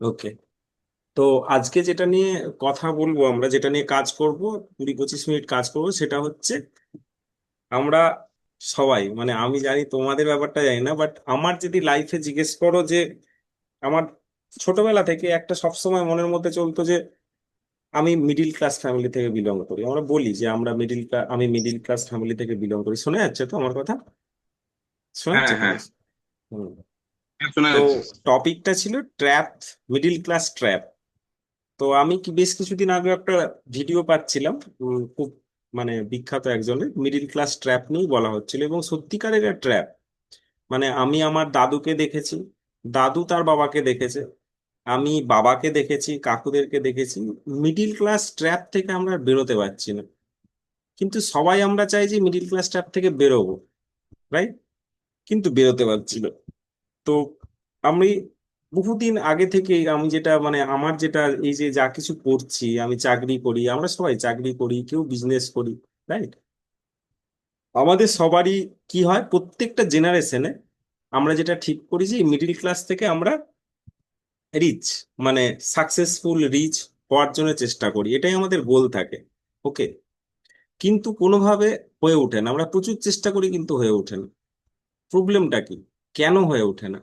ওকে। তো আজকে যেটা নিয়ে কথা বলবো, আমরা যেটা নিয়ে কাজ করব, 20-25 মিনিট কাজ করব, সেটা হচ্ছে আমরা সবাই, মানে আমি জানি তোমাদের ব্যাপারটা জানি না, বাট আমার যদি লাইফে জিজ্ঞেস করো যে আমার ছোটবেলা থেকে একটা সবসময় মনের মধ্যে চলতো যে আমি মিডিল ক্লাস ফ্যামিলি থেকে বিলং করি। আমরা বলি যে আমি মিডিল ক্লাস ফ্যামিলি থেকে বিলং করি। শোনা যাচ্ছে তো আমার কথা? শোনা হ্যাঁ, যাচ্ছে তো? হ্যাঁ, হুম। হ্যাঁ, শোনা তো যাচ্ছে। টপিকটা ছিল ট্র্যাপ, মিডিল ক্লাস ট্র্যাপ। তো আমি কি বেশ কিছুদিন আগে একটা ভিডিও পাচ্ছিলাম, খুব মানে বিখ্যাত একজনের, মিডিল ক্লাস ট্র্যাপ নিয়েই বলা হচ্ছিল, এবং সত্যিকারের ট্র্যাপ। মানে আমি আমার দাদুকে দেখেছি, দাদু তার বাবাকে দেখেছে, আমি বাবাকে দেখেছি, কাকুদেরকে দেখেছি। মিডিল ক্লাস ট্র্যাপ থেকে আমরা আর বেরোতে পারছি না। কিন্তু সবাই আমরা চাই যে মিডিল ক্লাস ট্র্যাপ থেকে বেরোবো, রাইট? কিন্তু বেরোতে পারছি না। তো আমি বহুদিন আগে থেকে, আমি যেটা মানে আমার যেটা, এই যে যা কিছু করছি, আমি চাকরি করি, আমরা সবাই চাকরি করি, কেউ বিজনেস করি, রাইট? আমাদের সবারই কি হয়, প্রত্যেকটা জেনারেশনে আমরা যেটা ঠিক করি যে মিডিল ক্লাস থেকে আমরা রিচ, মানে সাকসেসফুল রিচ হওয়ার জন্য চেষ্টা করি, এটাই আমাদের গোল থাকে। ওকে। কিন্তু কোনোভাবে হয়ে ওঠে না, আমরা প্রচুর চেষ্টা করি কিন্তু হয়ে ওঠে না। প্রবলেমটা কি? কেন হয়ে ওঠে না?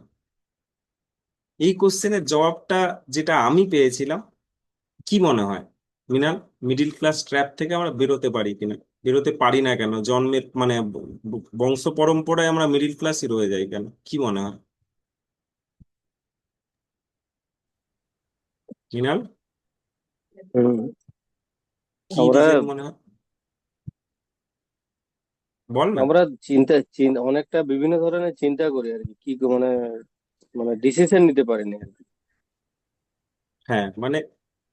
এই কোশ্চেনের জবাবটা যেটা আমি পেয়েছিলাম, কি মনে হয় মিনাল, মিডিল ক্লাস ট্র্যাপ থেকে আমরা বেরোতে পারি কিনা? বেরোতে পারি না কেন? জন্মের মানে বংশ পরম্পরায় আমরা মিডিল ক্লাসই রয়ে যাই কেন? কি মনে হয় মিনাল? হুম। কি আমরা রিজন মনে হয়? বল না। আমরা অনেকটা বিভিন্ন ধরনের চিন্তা করি আর কি, মানে মানে ডিসিশন নিতে পারিনি আর কি। হ্যাঁ, মানে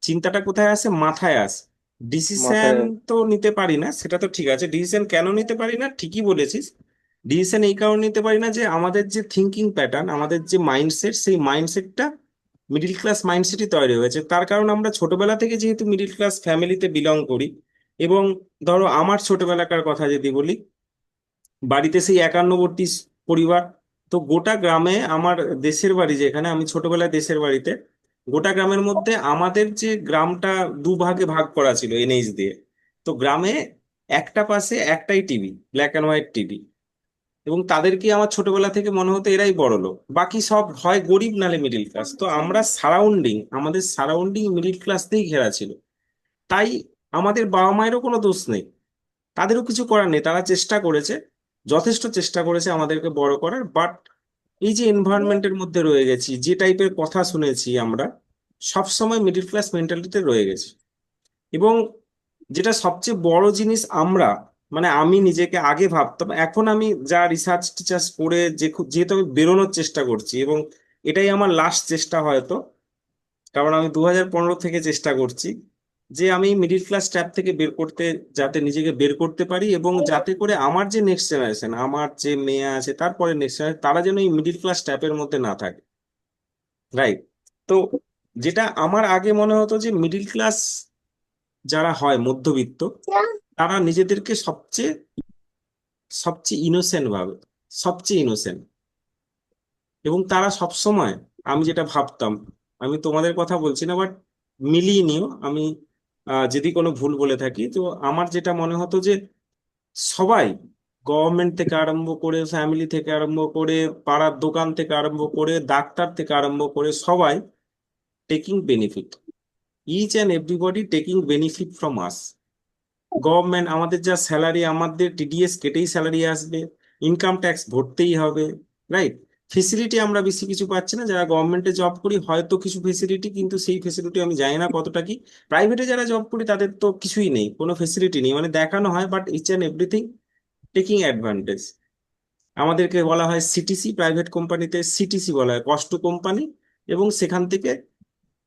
চিন্তাটা কোথায় আসে? মাথায় আসে। ডিসিশন মাথায়। তো নিতে পারি না, সেটা তো ঠিক আছে। ডিসিশন কেন নিতে পারি না? ঠিকই বলেছিস। ডিসিশন এই কারণে নিতে পারি না যে আমাদের যে থিঙ্কিং প্যাটার্ন, আমাদের যে মাইন্ডসেট, সেই মাইন্ডসেটটা মিডিল ক্লাস মাইন্ডসেটই তৈরি হয়েছে। তার কারণ আমরা ছোটবেলা থেকে যেহেতু মিডিল ক্লাস ফ্যামিলিতে বিলং করি, এবং ধরো আমার ছোটবেলাকার কথা যদি বলি, বাড়িতে সেই একান্নবর্তী পরিবার। তো গোটা গ্রামে আমার দেশের বাড়ি, যেখানে আমি ছোটবেলায় দেশের বাড়িতে, গোটা গ্রামের মধ্যে আমাদের যে গ্রামটা দুভাগে ভাগ করা ছিল এনএইচ দিয়ে। তো গ্রামে একটা পাশে একটাই TV, black and white TV. এবং তাদেরকে আমার ছোটবেলা থেকে মনে হতো এরাই বড় লোক, বাকি সব হয় গরিব নালে মিডিল ক্লাস। তো আমরা আমাদের সারাউন্ডিং মিডিল ক্লাস দিয়েই ঘেরা ছিল। তাই আমাদের বাবা মায়েরও কোনো দোষ নেই, তাদেরও কিছু করার নেই। তারা চেষ্টা করেছে, যথেষ্ট চেষ্টা করেছে আমাদেরকে বড় করার। বাট এই যে এনভায়রনমেন্টের মধ্যে রয়ে গেছি, যে টাইপের কথা শুনেছি আমরা, সব সময় মিডিল ক্লাস মেন্টালিটিতে রয়ে গেছি। এবং যেটা সবচেয়ে বড় জিনিস, আমরা মানে আমি নিজেকে আগে ভাবতাম, এখন আমি যা রিসার্চ টিচার্স করে যেহেতু আমি বেরোনোর চেষ্টা করছি, এবং এটাই আমার লাস্ট চেষ্টা হয়তো, কারণ আমি 2015 থেকে চেষ্টা করছি যে আমি মিডিল ক্লাস ট্র্যাপ থেকে বের করতে, যাতে নিজেকে বের করতে পারি, এবং যাতে করে আমার যে নেক্সট জেনারেশন, আমার যে মেয়ে আছে, তারপরে নেক্সট জেনারেশন, তারা যেন এই মিডিল ক্লাস ট্র্যাপের মধ্যে না থাকে, রাইট? তো যেটা আমার আগে মনে হতো যে মিডিল ক্লাস যারা হয়, মধ্যবিত্ত, তারা নিজেদেরকে সবচেয়ে সবচেয়ে ইনোসেন্ট ভাবে, সবচেয়ে ইনোসেন্ট। এবং তারা সব সময়, আমি যেটা ভাবতাম, আমি তোমাদের কথা বলছি না, বাট মিলিয়ে নিও আমি, যদি কোনো ভুল বলে থাকি, তো আমার যেটা মনে হতো যে সবাই, গভর্নমেন্ট থেকে আরম্ভ করে, ফ্যামিলি থেকে আরম্ভ করে, পাড়ার দোকান থেকে আরম্ভ করে, ডাক্তার থেকে আরম্ভ করে, সবাই taking benefit, each and everybody taking benefit from us. Government আমাদের যা স্যালারি, আমাদের টিডিএস কেটেই স্যালারি আসবে, ইনকাম ট্যাক্স ভরতেই হবে, রাইট? ফেসিলিটি আমরা বেশি কিছু পাচ্ছি না যারা গভর্নমেন্টে জব করি, হয়তো কিছু ফেসিলিটি, কিন্তু সেই ফেসিলিটি আমি জানি না কতটা কি। প্রাইভেটে যারা জব করি তাদের তো কিছুই নেই, কোনো ফেসিলিটি নেই, মানে দেখানো হয় but each and everything taking advantage. আমাদেরকে বলা হয় সিটিসি, প্রাইভেট কোম্পানিতে সিটিসি বলা হয়, কস্ট কোম্পানি। এবং সেখান থেকে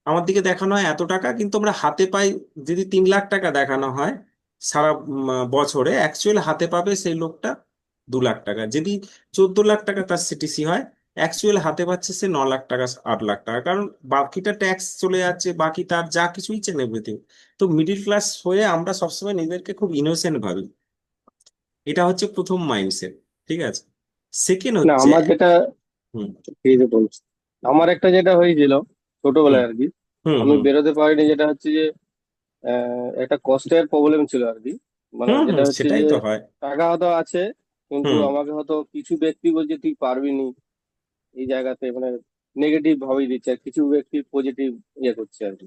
আমার দিকে দেখানো হয় এত টাকা, কিন্তু আমরা হাতে পাই, যদি 3 লাখ টাকা দেখানো হয় সারা বছরে, অ্যাকচুয়াল হাতে পাবে সেই লোকটা 2 লাখ টাকা। যদি 14 লাখ টাকা তার সিটিসি হয়, অ্যাকচুয়াল হাতে পাচ্ছে সে 9 লাখ টাকা, 8 লাখ টাকা, কারণ বাকিটা ট্যাক্স চলে যাচ্ছে, বাকি তার যা কিছুই চেন এভরিথিং। তো মিডিল ক্লাস হয়ে আমরা সবসময় নিজেদেরকে খুব ইনোসেন্ট ভাবি। এটা হচ্ছে প্রথম মাইন্ডসেট, ঠিক আছে? সেকেন্ড না, হচ্ছে, আমার যেটা হুম, এই যে বলছি, আমার একটা যেটা হয়েছিল, হুম ছোটবেলায় আর কি। হুম আমি হুম বেরোতে পারিনি, যেটা হচ্ছে যে একটা কষ্টের প্রবলেম ছিল আর কি। মানে হুম হুম যেটা হচ্ছে সেটাই যে তো হয়। টাকা হয়তো আছে, কিন্তু হুম। আমাকে হয়তো কিছু ব্যক্তি বলছে তুই পারবি নি এই জায়গাতে, মানে নেগেটিভ ভাবেই দিচ্ছে, আর কিছু ব্যক্তি পজিটিভ ইয়ে করছে আর কি।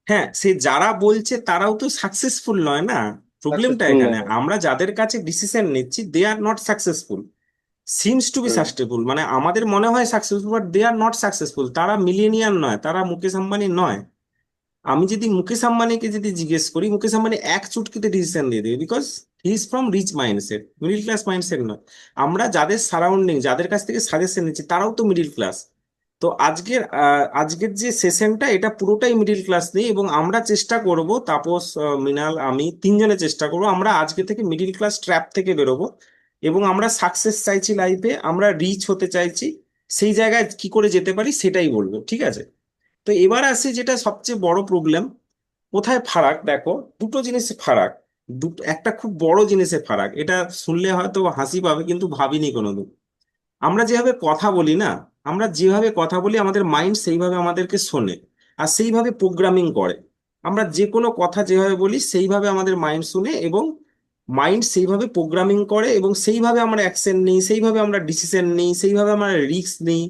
হ্যাঁ, সে যারা বলছে তারাও তো সাকসেসফুল নয় না। প্রবলেমটা সাকসেসফুল এখানে নয়। আমরা যাদের কাছে ডিসিশন নিচ্ছি they are not successful, seems to be hmm. Successful, মানে আমাদের মনে হয় successful but they are not successful. তারা মিলিয়নিয়ার নয়, তারা মুকেশ আম্বানি নয়। আমি যদি মুকেশ আম্বানিকে যদি জিজ্ঞেস করি, মুকেশ আম্বানি এক চুটকিতে ডিসিশন দিয়ে দেবে, because he is from rich mindset, middle class mindset নয়। আমরা যাদের সারাউন্ডিং, যাদের কাছ থেকে সাজেশন নিচ্ছি তারাও তো মিডিল ক্লাস। তো আজকের যে সেশনটা এটা পুরোটাই মিডিল ক্লাস নিয়ে, এবং আমরা চেষ্টা করব, তাপস, মৃণাল, আমি তিনজনে চেষ্টা করব আমরা আজকে থেকে মিডিল ক্লাস ট্র্যাপ থেকে বেরোবো, এবং আমরা সাকসেস চাইছি লাইফে, আমরা রিচ হতে চাইছি। সেই জায়গায় কি করে যেতে পারি সেটাই বলবো, ঠিক আছে? তো এবার আসি যেটা সবচেয়ে বড় প্রবলেম, কোথায় ফারাক দেখো। দুটো জিনিসে ফারাক, দুটো, একটা খুব বড় জিনিসে ফারাক, এটা শুনলে হয়তো হাসি পাবে কিন্তু ভাবিনি কোনোদিন। আমরা যেভাবে কথা বলি না, আমরা যেভাবে কথা বলি আমাদের মাইন্ড সেইভাবে আমাদেরকে শোনে আর সেইভাবে প্রোগ্রামিং করে। আমরা যে কোনো কথা যেভাবে বলি সেইভাবে আমাদের মাইন্ড শুনে, এবং মাইন্ড সেইভাবে প্রোগ্রামিং করে, এবং সেইভাবে আমরা অ্যাকশন নিই, সেইভাবে আমরা ডিসিশন নিই, সেইভাবে আমরা রিস্ক নিই।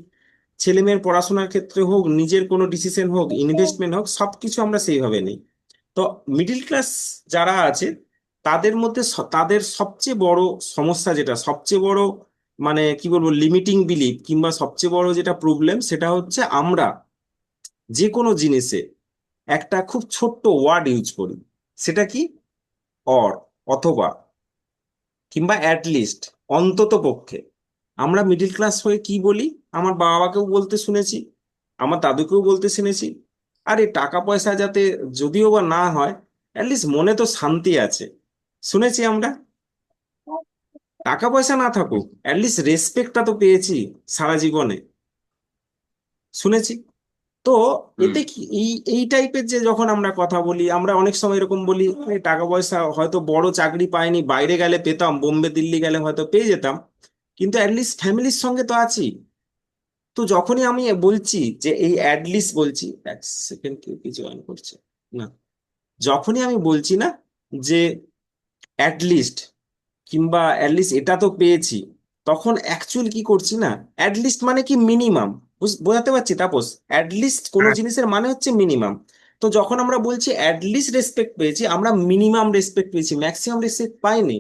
ছেলে মেয়ের পড়াশোনার ক্ষেত্রে হোক, নিজের কোনো ডিসিশন হোক, ইনভেস্টমেন্ট হোক, সবকিছু আমরা সেইভাবে নিই। তো মিডিল ক্লাস যারা আছে তাদের মধ্যে তাদের সবচেয়ে বড় সমস্যা, যেটা সবচেয়ে বড়, মানে কি বলবো, লিমিটিং বিলিফ, কিংবা সবচেয়ে বড় যেটা প্রবলেম, সেটা হচ্ছে আমরা যে কোনো জিনিসে একটা খুব ছোট্ট ওয়ার্ড ইউজ করি। সেটা কি? অর, অথবা, কিংবা অ্যাটলিস্ট, অন্তত পক্ষে। আমরা মিডিল ক্লাস হয়ে কি বলি? আমার বাবাকেও বলতে শুনেছি, আমার দাদুকেও বলতে শুনেছি, আরে টাকা পয়সা যাতে যদিও বা না হয়, অ্যাটলিস্ট মনে তো শান্তি আছে। শুনেছি আমরা, টাকা পয়সা না থাকুক অ্যাটলিস্ট রেসপেক্টটা তো পেয়েছি সারা জীবনে, শুনেছি। তো হুম। এতে কি এই এই টাইপের যে যখন আমরা কথা বলি, আমরা অনেক সময় এরকম বলি, "আরে টাকা পয়সা হয়তো বড় চাকরি পাইনি, বাইরে গেলে পেতাম, বোম্বে দিল্লি গেলে হয়তো পেয়ে যেতাম, কিন্তু অ্যাটলিস্ট ফ্যামিলির সঙ্গে তো আছি।" তো যখনই আমি বলছি যে এই অ্যাটলিস্ট বলছি, এক সেকেন্ড, কেউ কি জয়েন করছে না, যখনই আমি বলছি না যে অ্যাটলিস্ট, কিংবা অ্যাটলিস্ট এটা তো পেয়েছি, তখন অ্যাকচুয়াল কি করছি না, অ্যাটলিস্ট মানে কি মিনিমাম। বোঝাতে পারছি তাপস? অ্যাটলিস্ট কোনো হ্যাঁ। জিনিসের মানে হচ্ছে মিনিমাম। তো যখন আমরা বলছি অ্যাটলিস্ট রেসপেক্ট পেয়েছি, আমরা মিনিমাম রেসপেক্ট পেয়েছি, ম্যাক্সিমাম রেসপেক্ট পাইনি।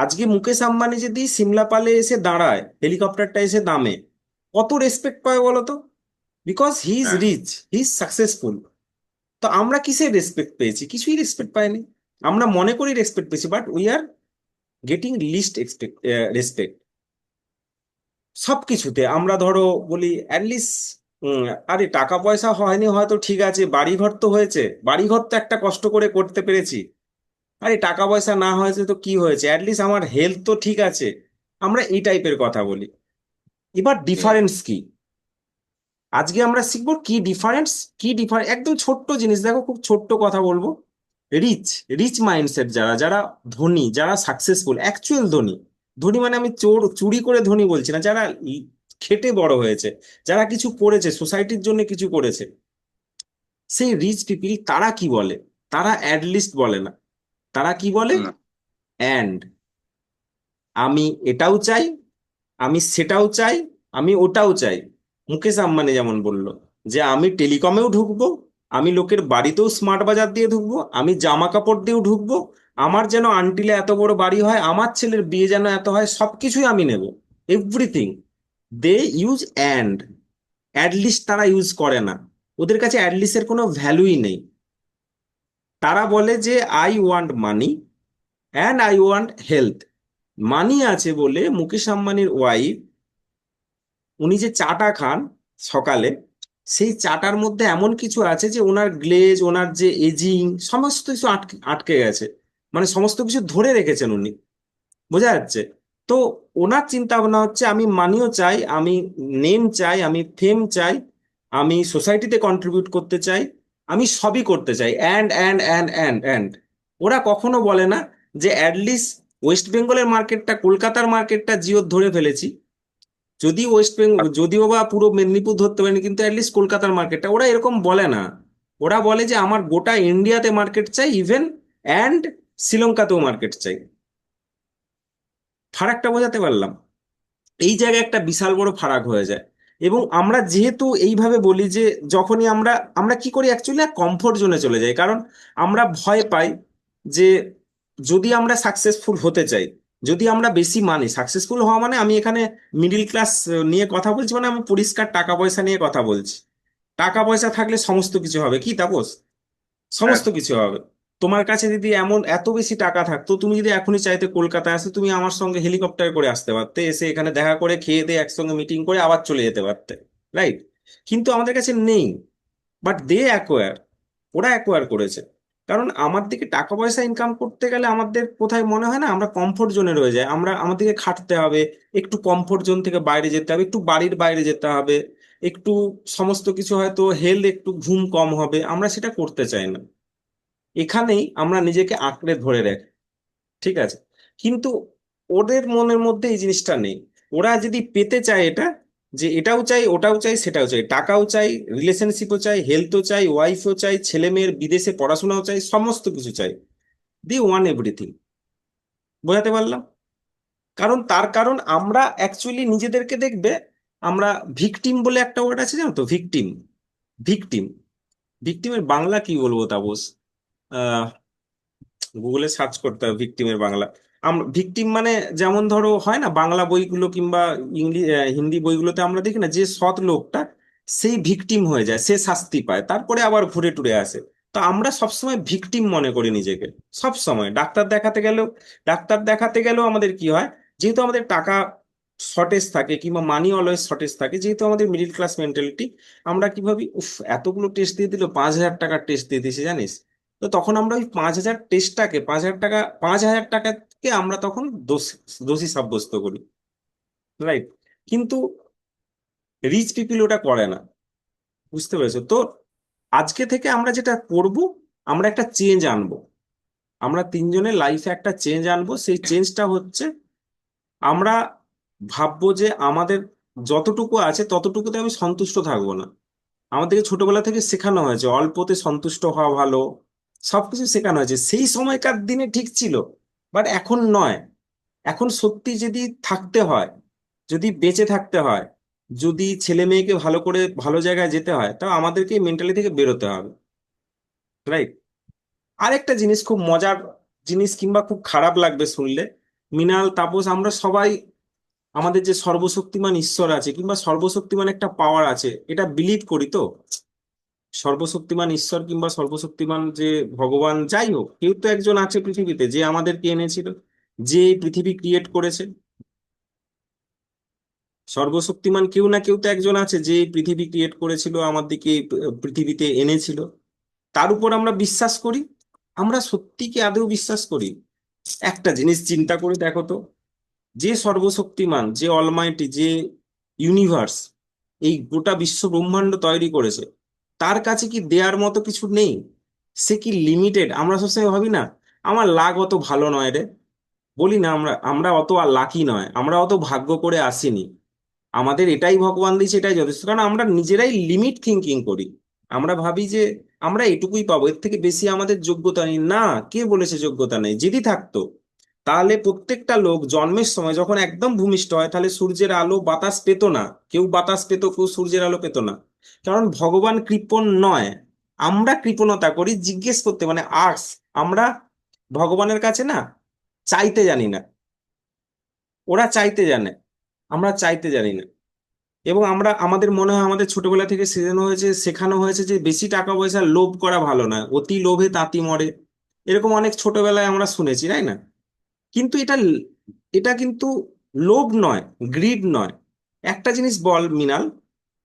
আজকে মুকেশ আম্বানি যদি সিমলা পালে এসে দাঁড়ায়, হেলিকপ্টারটা এসে দামে, কত রেসপেক্ট পায় বলো তো? বিকজ হি ইজ হ্যাঁ। Rich, he is successful. তো আমরা কিসের রেসপেক্ট পেয়েছি? কিছুই রেসপেক্ট পাইনি। আমরা মনে করি রেসপেক্ট পেয়েছি, but we are getting least expect respect. সবকিছুতে আমরা ধরো বলি অ্যাটলিস্ট, আরে টাকা পয়সা হয়নি হয়তো ঠিক আছে, বাড়িঘর তো হয়েছে, বাড়িঘর তো একটা কষ্ট করে করতে পেরেছি। আরে টাকা পয়সা না হয়েছে তো কি হয়েছে, অ্যাটলিস্ট আমার হেলথ তো ঠিক আছে। আমরা এই টাইপের কথা বলি। এবার হুম। ডিফারেন্স কি? আজকে আমরা শিখবো কি ডিফারেন্স। কি ডিফারেন্স, একদম ছোট্ট জিনিস দেখো, খুব ছোট্ট কথা বলবো। রিচ, রিচ মাইন্ডসেট যারা, যারা ধনী, যারা সাকসেসফুল, অ্যাকচুয়াল ধনী। ধনী মানে আমি চুরি করে ধনী বলছি না, যারা খেটে বড় হয়েছে, যারা কিছু করেছে, সোসাইটির জন্য কিছু করেছে, সেই রিচ পিপিল তারা কি বলে? তারা অ্যাটলিস্ট বলে না, তারা কি বলে? না। অ্যান্ড, আমি এটাও চাই, আমি সেটাও চাই, আমি ওটাও চাই। মুকেশ আম্বানি যেমন বলল যে আমি টেলিকমেও ঢুকবো, আমি লোকের বাড়িতেও স্মার্ট বাজার দিয়ে ঢুকবো, আমি জামা কাপড় দিয়েও ঢুকবো, আমার যেন আন্টিলে এত বড় বাড়ি হয়, আমার ছেলের বিয়ে যেন এত হয়, সবকিছুই আমি নেব, everything. They use and, at least তারা ইউজ করে না। ওদের কাছে অ্যাটলিস্টের কোনো ভ্যালুই নেই। তারা বলে যে I want money and I want health. Money আছে বলে মুকেশ আম্বানির ওয়াইফ, উনি যে চাটা খান সকালে, সেই চাটার মধ্যে এমন কিছু আছে যে ওনার গ্লেজ, ওনার যে এজিং, সমস্ত কিছু আটকে আটকে গেছে, মানে সমস্ত কিছু ধরে রেখেছেন উনি। বোঝা যাচ্ছে? তো ওনার চিন্তা ভাবনা হচ্ছে আমি মানিও চাই, আমি নেম চাই, আমি ফেম চাই, আমি সোসাইটিতে কন্ট্রিবিউট করতে চাই, আমি সবই করতে চাই, and and and and and. ওরা কখনো বলে না যে অ্যাটলিস্ট ওয়েস্ট বেঙ্গলের মার্কেটটা, কলকাতার মার্কেটটা জিওর ধরে ফেলেছি, যদি ওয়েস্ট বেঙ্গল, যদিও বা পুরো মেদিনীপুর ধরতে পারেনি, কিন্তু অ্যাটলিস্ট কলকাতার মার্কেটটা ওরা এরকম বলে না। ওরা বলে যে আমার গোটা ইন্ডিয়াতে মার্কেট চাই, ইভেন অ্যান্ড শ্রীলঙ্কাতেও মার্কেট চাই। ফারাকটা বোঝাতে পারলাম? এই জায়গায় একটা বিশাল বড় ফারাক হয়ে যায়। এবং আমরা যেহেতু এইভাবে বলি যে, যখনই আমরা আমরা কি করি অ্যাকচুয়ালি, কমফোর্ট জোনে চলে যাই। কারণ আমরা ভয় পাই যে যদি আমরা সাকসেসফুল হতে চাই, যদি আমরা বেশি মানি, সাকসেসফুল হওয়া মানে আমি এখানে মিডিল ক্লাস নিয়ে কথা বলছি, মানে আমি পরিষ্কার টাকা পয়সা নিয়ে কথা বলছি। টাকা পয়সা থাকলে সমস্ত কিছু হবে, কি তাপস? হ্যাঁ, সমস্ত কিছু হবে। তোমার কাছে যদি এমন এত বেশি টাকা থাকতো, তুমি যদি এখনই চাইতে কলকাতায় আসতে, তুমি আমার সঙ্গে হেলিকপ্টার করে আসতে পারতে, এসে এখানে দেখা করে খেয়ে দিয়ে একসঙ্গে মিটিং করে আবার চলে যেতে পারতে। রাইট? কিন্তু আমাদের কাছে নেই। বাট দে অ্যাকোয়ার, ওরা অ্যাকোয়ার করেছে। কারণ আমার দিকে টাকা পয়সা ইনকাম করতে গেলে আমাদের কোথায় মনে হয় না আমরা কমফোর্ট জোনে রয়ে যাই, আমরা আমাদেরকে খাটতে হবে, একটু কমফোর্ট জোন থেকে বাইরে যেতে হবে, একটু বাড়ির বাইরে যেতে হবে, একটু সমস্ত কিছু, হয়তো হেলথ, একটু ঘুম কম হবে, আমরা সেটা করতে চাই না। এখানেই আমরা নিজেকে আঁকড়ে ধরে রাখি। ঠিক আছে? কিন্তু ওদের মনের মধ্যে এই জিনিসটা নেই। ওরা যদি পেতে চায় এটা, যে এটাও চাই, ওটাও চাই, সেটাও চাই, টাকাও চাই, রিলেশনশিপও চাই, হেলথও চাই, ওয়াইফও চাই, ছেলে মেয়ের বিদেশে পড়াশোনাও চাই, সমস্ত কিছু চাই। The one everything. বোঝাতে পারলাম? কারণ তার কারণ আমরা অ্যাকচুয়ালি নিজেদেরকে দেখবে, আমরা ভিকটিম বলে একটা ওয়ার্ড আছে, জানো তো? ভিকটিম। ভিকটিম। ভিকটিমের বাংলা কি বলবো তাপস? গুগলে সার্চ করতে হবে ভিকটিমের বাংলা। আমরা ভিকটিম মানে, যেমন ধরো হয় না বাংলা বইগুলো কিংবা হিন্দি বইগুলোতে আমরা দেখি না, যে সৎ লোকটা সেই ভিকটিম হয়ে যায়, সে শাস্তি পায়, তারপরে আবার ঘুরে টুরে আসে। তো আমরা সবসময় ভিকটিম মনে করি নিজেকে। সব সময় ডাক্তার দেখাতে গেলেও আমাদের কি হয়, যেহেতু আমাদের টাকা শর্টেজ থাকে কিংবা মানি অলওয়েজ শর্টেজ থাকে, যেহেতু আমাদের মিডিল ক্লাস মেন্টালিটি, আমরা কি ভাবি, উফ, এতগুলো টেস্ট দিয়ে দিল, 5,000 টাকার টেস্ট দিয়ে দিয়েছে জানিস। তো তখন আমরা ওই 5,000 টেস্টটাকে, 5,000 টাকা, 5,000 টাকাকে আমরা তখন দোষী দোষী সাব্যস্ত করি। রাইট? কিন্তু রিচ পিপল ওটা করে না। বুঝতে পেরেছো তো? আজকে থেকে আমরা যেটা করব, আমরা একটা চেঞ্জ আনবো। আমরা তিনজনের লাইফে একটা চেঞ্জ আনবো। সেই চেঞ্জটা হচ্ছে, আমরা ভাববো যে আমাদের যতটুকু আছে ততটুকুতে আমি সন্তুষ্ট থাকবো না। আমাদেরকে ছোটবেলা থেকে শেখানো হয়েছে অল্পতে সন্তুষ্ট হওয়া ভালো, সবকিছু শেখানো হয়েছে, সেই সময়কার দিনে ঠিক ছিল। বাট এখন নয়। এখন সত্যি যদি থাকতে হয়, যদি বেঁচে থাকতে হয়, যদি ছেলে মেয়েকে ভালো করে ভালো জায়গায় যেতে হয়, তাও আমাদেরকে মেন্টালি থেকে বেরোতে হবে। রাইট? আরেকটা জিনিস, খুব মজার জিনিস, কিংবা খুব খারাপ লাগবে শুনলে, মৃণাল, তাপস, আমরা সবাই আমাদের যে সর্বশক্তিমান ঈশ্বর আছে কিংবা সর্বশক্তিমান একটা পাওয়ার আছে, এটা বিলিভ করি তো। সর্বশক্তিমান ঈশ্বর কিংবা সর্বশক্তিমান যে ভগবান, যাই হোক, কেউ তো একজন আছে পৃথিবীতে যে আমাদেরকে এনেছিল, যে এই পৃথিবী ক্রিয়েট করেছে। সর্বশক্তিমান কেউ না কেউ তো একজন আছে যে এই পৃথিবী ক্রিয়েট করেছিল, আমার দিকে এই পৃথিবীতে এনেছিল। তার উপর আমরা বিশ্বাস করি। আমরা সত্যি কি আদৌ বিশ্বাস করি? একটা জিনিস চিন্তা করে দেখো তো, যে সর্বশক্তিমান, যে অলমাইটি, যে ইউনিভার্স, এই গোটা বিশ্ব ব্রহ্মাণ্ড তৈরি করেছে, তার কাছে কি দেয়ার মতো কিছু নেই? সে কি লিমিটেড? আমরা সবসময় ভাবি না, আমার লাক অত ভালো নয় রে, বলি না আমরা, আমরা অত লাকি নয়, আমরা অত ভাগ্য করে আসিনি, আমাদের এটাই ভগবান দিয়েছে, এটাই যথেষ্ট। কারণ আমরা নিজেরাই লিমিট থিঙ্কিং করি। আমরা ভাবি যে আমরা এটুকুই পাবো, এর থেকে বেশি আমাদের যোগ্যতা নেই। না, কে বলেছে যোগ্যতা নেই? যদি থাকতো, তাহলে প্রত্যেকটা লোক জন্মের সময় যখন একদম ভূমিষ্ঠ হয়, তাহলে সূর্যের আলো বাতাস পেত না। কেউ বাতাস পেত, কেউ সূর্যের আলো পেত না। কারণ ভগবান কৃপণ নয়। আমরা কৃপণতা করি জিজ্ঞেস করতে, মানে আর্টস। আমরা ভগবানের কাছে না চাইতে জানি না। ওরা চাইতে জানে, আমরা চাইতে জানি না। এবং আমরা, আমাদের মনে হয় আমাদের ছোটবেলা থেকে শেখানো হয়েছে যে বেশি টাকা পয়সা লোভ করা ভালো নয়, অতি লোভে তাঁতি মরে। এরকম অনেক ছোটবেলায় আমরা শুনেছি, তাই না? কিন্তু এটা কিন্তু লোভ নয়, গ্রিড নয়। একটা জিনিস বল মৃণাল,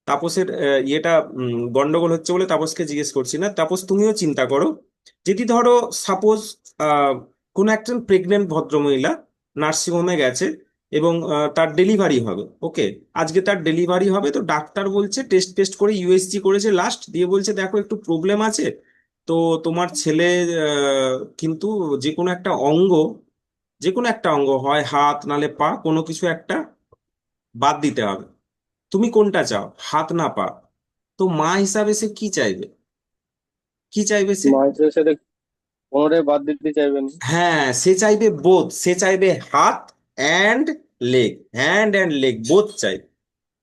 তাপসের ইয়েটা গন্ডগোল হচ্ছে বলে তাপসকে জিজ্ঞেস করছি না, তাপস তুমিও চিন্তা করো। যদি ধরো সাপোজ কোন একজন প্রেগনেন্ট ভদ্রমহিলা নার্সিংহোমে গেছে, এবং তার ডেলিভারি হবে, ওকে, আজকে তার ডেলিভারি হবে, তো ডাক্তার বলছে, টেস্ট টেস্ট করে ইউএসজি করেছে লাস্ট, দিয়ে বলছে দেখো একটু প্রবলেম আছে। তো তোমার ছেলে কিন্তু যে কোনো একটা অঙ্গ, যে কোনো একটা অঙ্গ, হয় হাত নালে পা, কোনো কিছু একটা বাদ দিতে হবে। তুমি কোনটা চাও, হাত না পা? তো মা হিসাবে সে কি চাইবে? কি চাইবে সে? মানুষের সাথে কোনোটাই বাদ দিতে চাইবেন? হ্যাঁ, সে চাইবে বোধ, সে চাইবে হাত and leg, hand and leg বোধ চাই,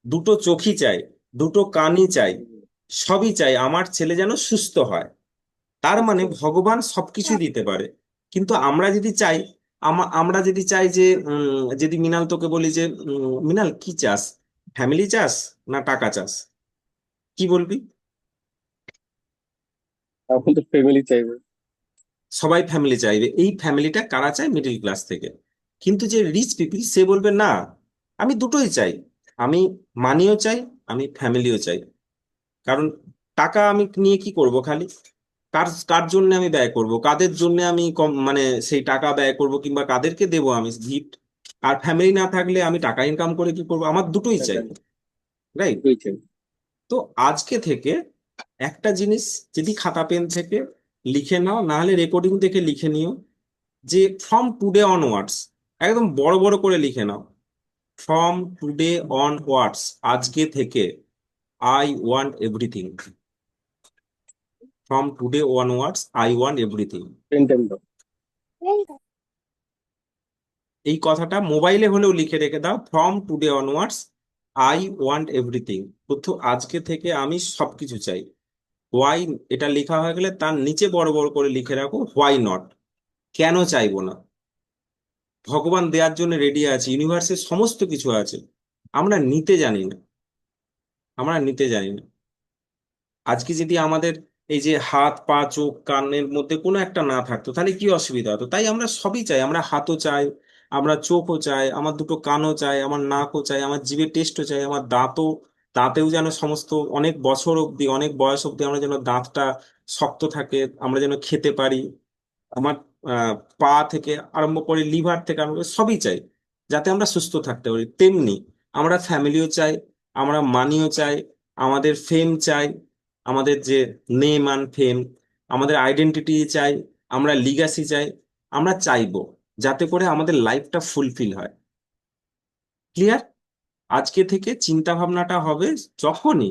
দুটো চোখই চাই, দুটো কানই চাই, সবই চাই আমার ছেলে যেন সুস্থ হয়। তার মানে ভগবান সবকিছুই দিতে পারে। কিন্তু আমরা যদি চাই, আমরা যদি চাই যে যদি মৃণাল তোকে বলি যে মৃণাল কি চাস, ফ্যামিলি চাস না টাকা চাস, কি বলবি? এখন তো ফ্যামিলি চাইবে। সবাই ফ্যামিলি চাইবে, এই ফ্যামিলিটা কারা চায়, মিডিল ক্লাস থেকে। কিন্তু যে রিচ পিপল সে বলবে না, আমি দুটোই চাই, আমি মানিও চাই, আমি ফ্যামিলিও চাই। কারণ টাকা আমি নিয়ে কি করব খালি? কার কার জন্য আমি ব্যয় করব, কাদের জন্য আমি কম মানে সেই টাকা ব্যয় করব, কিংবা কাদেরকে দেব আমি গিফট? আর ফ্যামিলি না থাকলে আমি টাকা ইনকাম করে কি করব? আমার দুটোই চাই, সেটাই, রাইট? দুটোই চাই। তো আজকে থেকে একটা জিনিস যদি খাতা পেন থেকে লিখে নাও, না হলে রেকর্ডিং থেকে লিখে নিও, যে ফ্রম টুডে অনওয়ার্ডস, একদম বড় বড় করে লিখে নাও, ফ্রম টুডে অনওয়ার্ডস, আজকে থেকে I want everything, from today onwards I want everything. Ten time দাও। এই কথাটা মোবাইলে হলেও লিখে রেখে দাও, from today onwards I want everything, বুদ্ধু আজকে থেকে আমি সবকিছু চাই। হোয়াই, এটা লেখা হয়ে গেলে তার নিচে বড় বড় করে লিখে রাখো, হোয়াই নট, কেন চাইবো না? ভগবান দেওয়ার জন্য রেডি আছে, ইউনিভার্সে সমস্ত কিছু আছে, আমরা নিতে জানি না, আমরা নিতে জানি না। আজকে যদি আমাদের এই যে হাত পা চোখ কানের মধ্যে কোনো একটা না থাকতো তাহলে কি অসুবিধা হতো? তাই আমরা সবই চাই, আমরা হাতও চাই, আমরা চোখও চাই, আমার দুটো কানও চাই, আমার নাকও চাই, আমার জিভের টেস্টও চাই, আমার দাঁতও, দাঁতেও যেন সমস্ত অনেক বছর অবধি, অনেক বয়স অবধি আমরা যেন দাঁতটা শক্ত থাকে, আমরা যেন খেতে পারি। আমার পা থেকে আরম্ভ করে লিভার থেকে আরম্ভ করে সবই চাই, যাতে আমরা সুস্থ থাকতে পারি। তেমনি আমরা ফ্যামিলিও চাই, আমরা মানিও চাই, আমাদের ফেম চাই, আমাদের যে নেম অ্যান্ড ফেম, আমাদের আইডেন্টিটি চাই, আমরা লিগ্যাসি চাই। আমরা চাইবো যাতে করে আমাদের লাইফটা ফুলফিল হয়। ক্লিয়ার? আজকে থেকে চিন্তা ভাবনাটা হবে, যখনই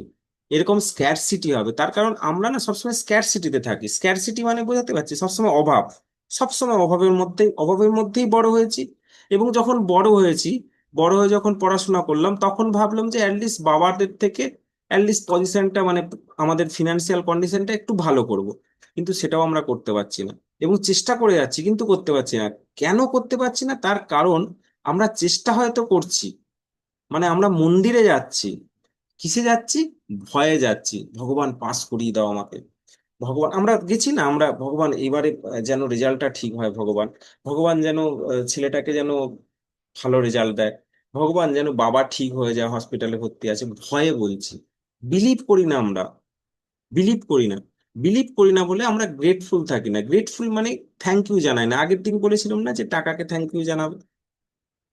এরকম স্ক্যারসিটি হবে, তার কারণ আমরা না সবসময় স্ক্যারসিটিতে থাকি। স্ক্যারসিটি মানে বোঝাতে পারছি, সবসময় অভাব, সবসময় অভাবের মধ্যেই বড় হয়েছি। এবং যখন বড় হয়েছি, বড় হয়ে যখন পড়াশোনা করলাম, তখন ভাবলাম যে অ্যাটলিস্ট বাবাদের থেকে অ্যাটলিস্ট পজিশনটা মানে আমাদের ফিনান্সিয়াল কন্ডিশনটা একটু ভালো করব। কিন্তু সেটাও আমরা করতে পারছি না, এবং চেষ্টা করে যাচ্ছি কিন্তু করতে পারছি না। কেন করতে পারছি না? তার কারণ আমরা চেষ্টা হয়তো করছি, মানে আমরা মন্দিরে যাচ্ছি, কিসে যাচ্ছি? ভয়ে যাচ্ছি, ভগবান পাস করিয়ে দাও আমাকে। ভগবান, আমরা গেছি না, আমরা ভগবান এবারে যেন রেজাল্টটা ঠিক হয়, ভগবান, ভগবান যেন ছেলেটাকে যেন ভালো রেজাল্ট দেয়, ভগবান যেন বাবা ঠিক হয়ে যায়, হসপিটালে ভর্তি আছে, ভয়ে বলছি। বিলিভ করি না আমরা, বিলিভ করি না। বিলিভ করি না বলে আমরা গ্রেটফুল থাকি না। গ্রেটফুল মানে থ্যাংক ইউ জানাই না। আগের দিন বলেছিলাম না যে টাকাকে থ্যাংক ইউ জানাবে?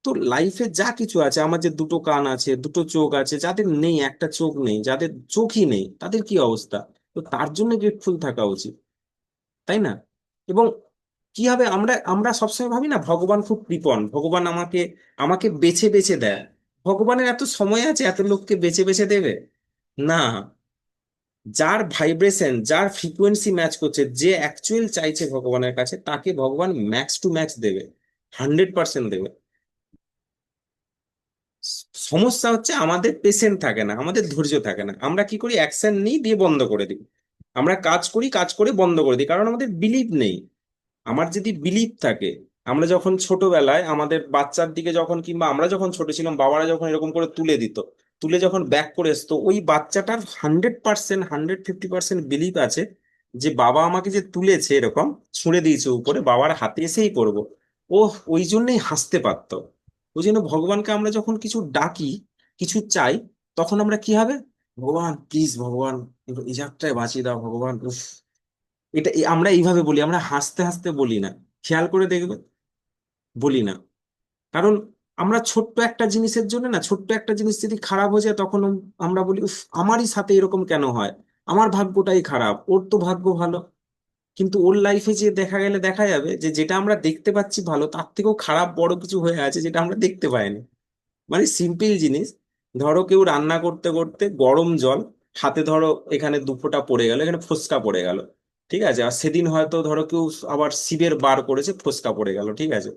তো লাইফে যা কিছু আছে, আমার যে দুটো কান আছে, দুটো চোখ আছে, যাদের নেই, একটা চোখ নেই, যাদের চোখই নেই, তাদের কি অবস্থা? তো তার জন্য গ্রেটফুল থাকা উচিত, তাই না? এবং কি হবে, আমরা আমরা সবসময় ভাবি না ভগবান খুব কৃপণ, ভগবান আমাকে আমাকে বেছে বেছে দেয়। ভগবানের এত সময় আছে এত লোককে বেছে বেছে দেবে? না। যার ভাইব্রেশন, যার ফ্রিকোয়েন্সি ম্যাচ করছে, যে অ্যাকচুয়াল চাইছে ভগবানের কাছে, তাকে ভগবান ম্যাক্স টু ম্যাক্স দেবে, 100% দেবে। সমস্যা হচ্ছে আমাদের পেশেন্ট থাকে না, আমাদের ধৈর্য থাকে না। আমরা কি করি, অ্যাকশন নিই দিয়ে বন্ধ করে দিই। আমরা কাজ করি, কাজ করে বন্ধ করে দিই, কারণ আমাদের বিলিভ নেই। আমার যদি বিলিভ থাকে, আমরা যখন ছোটবেলায় আমাদের বাচ্চার দিকে যখন, কিংবা আমরা যখন ছোট ছিলাম, বাবারা যখন এরকম করে তুলে দিত, তুলে যখন ব্যাক করে আসতো, ওই বাচ্চাটার 100%, 150% বিলিভ আছে যে বাবা আমাকে যে তুলেছে এরকম ছুঁড়ে দিয়েছে উপরে, বাবার হাতে এসেই পড়বো। ও ওই জন্যই হাসতে পারতো। ওই জন্য ভগবানকে আমরা যখন কিছু ডাকি, কিছু চাই, তখন আমরা কি হবে, ভগবান প্লিজ, ভগবান এবার এই যাত্রায় বাঁচিয়ে দাও ভগবান, উফ। আমরা এইভাবে বলি, আমরা হাসতে হাসতে বলি না। খেয়াল করে দেখবে, বলি না। কারণ আমরা ছোট্ট একটা জিনিসের জন্য না, ছোট্ট একটা জিনিস যদি খারাপ হয়ে যায়, তখন আমরা বলি উফ, আমারই সাথে এরকম কেন হয়, আমার ভাগ্যটাই খারাপ, ওর তো ভাগ্য ভালো। কিন্তু ওর লাইফে যে দেখা গেলে দেখা যাবে যে যেটা আমরা দেখতে পাচ্ছি ভালো, তার থেকেও খারাপ বড় কিছু হয়ে আছে যেটা আমরা দেখতে পাইনি। মানে সিম্পল জিনিস। ধরো কেউ রান্না করতে করতে গরম জল হাতে, ধরো এখানে দু ফোঁটা পড়ে গেল, এখানে ফোস্কা পড়ে গেল, ঠিক আছে, আর সেদিন হয়তো ধরো কেউ আবার শিবের বার করেছে, ফোস্কা পড়ে গেল, ঠিক আছে,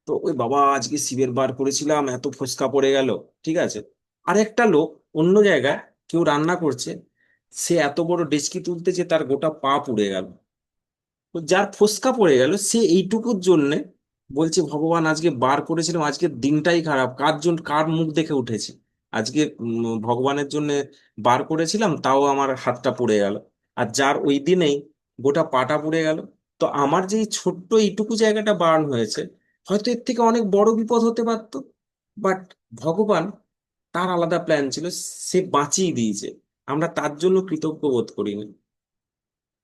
তো ওই বাবা আজকে শিবের বার করেছিলাম এত ফোস্কা পড়ে গেল, ঠিক আছে। আর একটা লোক অন্য জায়গায় কেউ রান্না করছে, সে এত বড় ডেচকি তুলতে যে তার গোটা পা পুড়ে গেল, তো যার ফোস্কা পড়ে গেল সে এইটুকুর জন্যে বলছে ভগবান আজকে বার করেছিলাম, আজকের দিনটাই খারাপ, কার জন্য কার মুখ দেখে উঠেছি আজকে, ভগবানের জন্য বার করেছিলাম তাও আমার হাতটা পুড়ে গেল। আর যার ওই দিনেই গোটা পাটা পুড়ে গেল। তো আমার যে এই ছোট্ট এইটুকু জায়গাটা বার্ন হয়েছে, হয়তো এর থেকে অনেক বড় বিপদ হতে পারতো, বাট ভগবান তার আলাদা প্ল্যান ছিল, সে বাঁচিয়ে দিয়েছে, আমরা তার জন্য কৃতজ্ঞ বোধ করিনি।